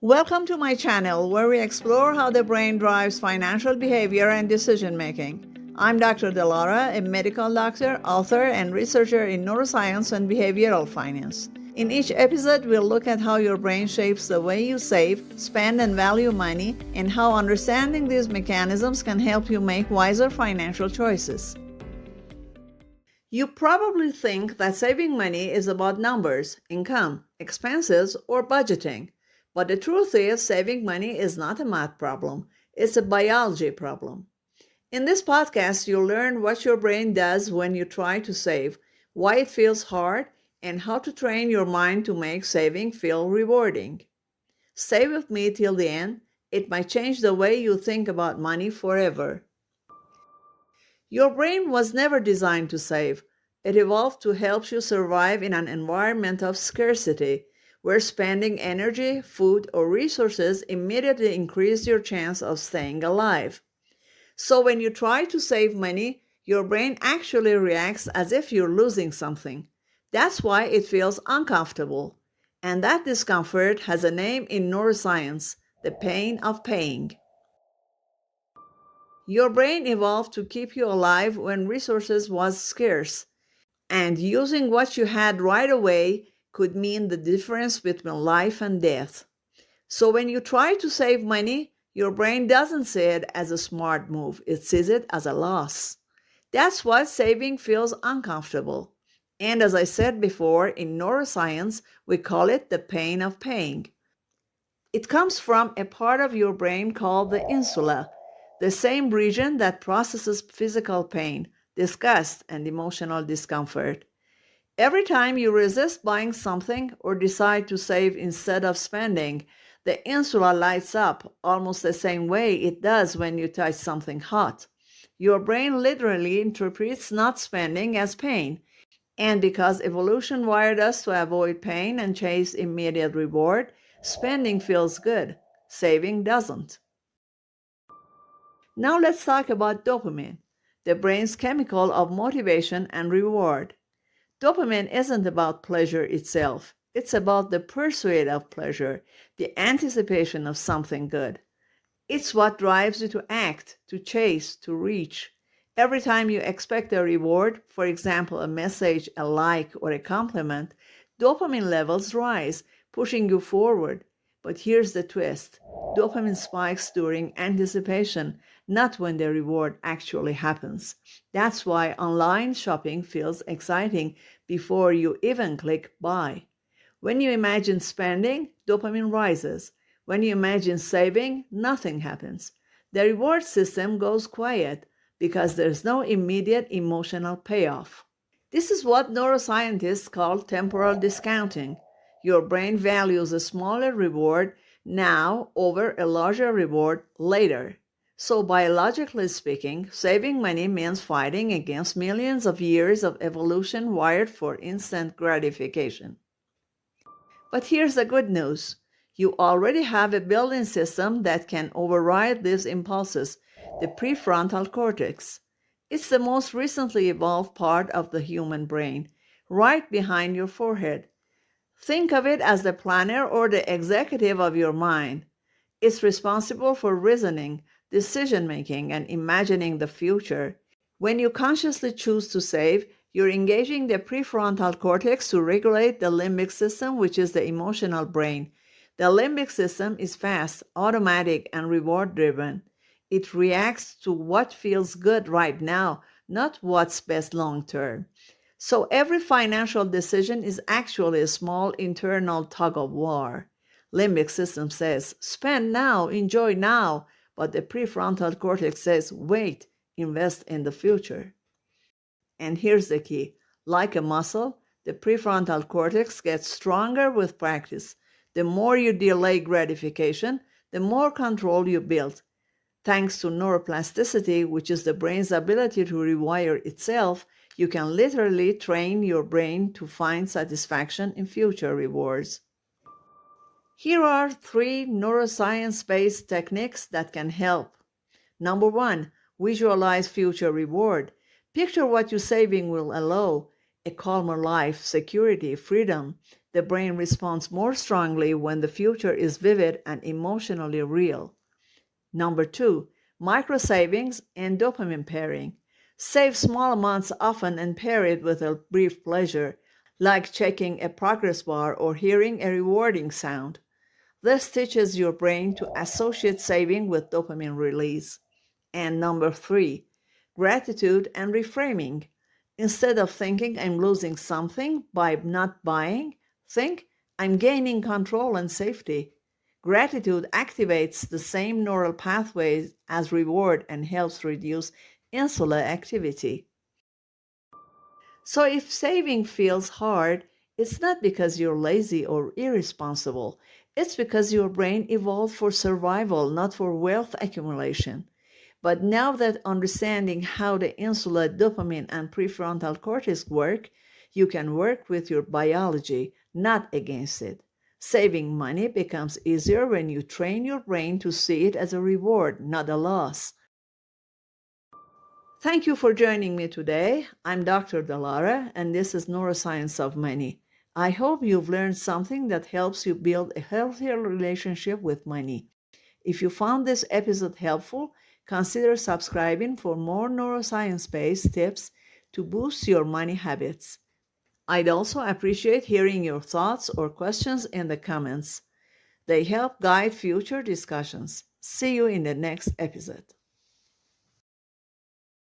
Welcome to my channel where we explore how the brain drives financial behavior and decision making. I'm Dr. Delara, a medical doctor, author, and researcher in neuroscience and behavioral finance. In each episode, we'll look at how your brain shapes the way you save, spend, and value money, and how understanding these mechanisms can help you make wiser financial choices. You probably think that saving money is about numbers, income, expenses, or budgeting. But the truth is, saving money is not a math problem, it's a biology problem. In this podcast, you'll learn what your brain does when you try to save, why it feels hard, and how to train your mind to make saving feel rewarding. Stay with me till the end. It might change the way you think about money forever. Your brain was never designed to save. It evolved to help you survive in an environment of scarcity, where spending energy, food, or resources immediately increase your chance of staying alive. So when you try to save money, your brain actually reacts as if you're losing something. That's why it feels uncomfortable. And that discomfort has a name in neuroscience, the pain of paying. Your brain evolved to keep you alive when resources was scarce, and using what you had right away could mean the difference between life and death. So when you try to save money, your brain doesn't see it as a smart move, it sees it as a loss. That's why saving feels uncomfortable. And as I said before, in neuroscience, we call it the pain of paying. It comes from a part of your brain called the insula, the same region that processes physical pain, disgust, and emotional discomfort. Every time you resist buying something or decide to save instead of spending, the insula lights up almost the same way it does when you touch something hot. Your brain literally interprets not spending as pain, and because evolution wired us to avoid pain and chase immediate reward, spending feels good, saving doesn't. Now let's talk about dopamine, the brain's chemical of motivation and reward. Dopamine isn't about pleasure itself. It's about the pursuit of pleasure, the anticipation of something good. It's what drives you to act, to chase, to reach. Every time you expect a reward, for example, a message, a like, or a compliment, dopamine levels rise, pushing you forward. But here's the twist. Dopamine spikes during anticipation, not when the reward actually happens. That's why online shopping feels exciting before you even click buy. When you imagine spending, dopamine rises. When you imagine saving, nothing happens. The reward system goes quiet because there's no immediate emotional payoff. This is what neuroscientists call temporal discounting. Your brain values a smaller reward now over a larger reward later. So biologically speaking, saving money means fighting against millions of years of evolution wired for instant gratification. But here's the good news. You already have a built-in system that can override these impulses, the prefrontal cortex. It's the most recently evolved part of the human brain, right behind your forehead. Think of it as the planner or the executive of your mind. It's responsible for reasoning, decision-making, and imagining the future. When you consciously choose to save, you're engaging the prefrontal cortex to regulate the limbic system, which is the emotional brain. The limbic system is fast, automatic, and reward-driven. It reacts to what feels good right now, not what's best long-term. So every financial decision is actually a small internal tug of war. Limbic system says, spend now, enjoy now, but the prefrontal cortex says, wait, invest in the future. And here's the key. Like a muscle, the prefrontal cortex gets stronger with practice. The more you delay gratification, the more control you build. Thanks to neuroplasticity, which is the brain's ability to rewire itself, you can literally train your brain to find satisfaction in future rewards. Here are 3 neuroscience-based techniques that can help. Number 1, visualize future reward. Picture what your saving will allow: a calmer life, security, freedom. The brain responds more strongly when the future is vivid and emotionally real. Number two, micro savings and dopamine pairing. Save small amounts often and pair it with a brief pleasure, like checking a progress bar or hearing a rewarding sound. This teaches your brain to associate saving with dopamine release. And number three, gratitude and reframing. Instead of thinking I'm losing something by not buying, think I'm gaining control and safety. Gratitude activates the same neural pathways as reward and helps reduce insular activity. So if saving feels hard, it's not because you're lazy or irresponsible. It's because your brain evolved for survival, not for wealth accumulation. But now that understanding how the insula, dopamine, and prefrontal cortex work, you can work with your biology, not against it. Saving money becomes easier when you train your brain to see it as a reward, not a loss. Thank you for joining me today. I'm Dr. Delara, and this is Neuroscience of Money. I hope you've learned something that helps you build a healthier relationship with money. If you found this episode helpful, consider subscribing for more neuroscience-based tips to boost your money habits. I'd also appreciate hearing your thoughts or questions in the comments. They help guide future discussions. See you in the next episode.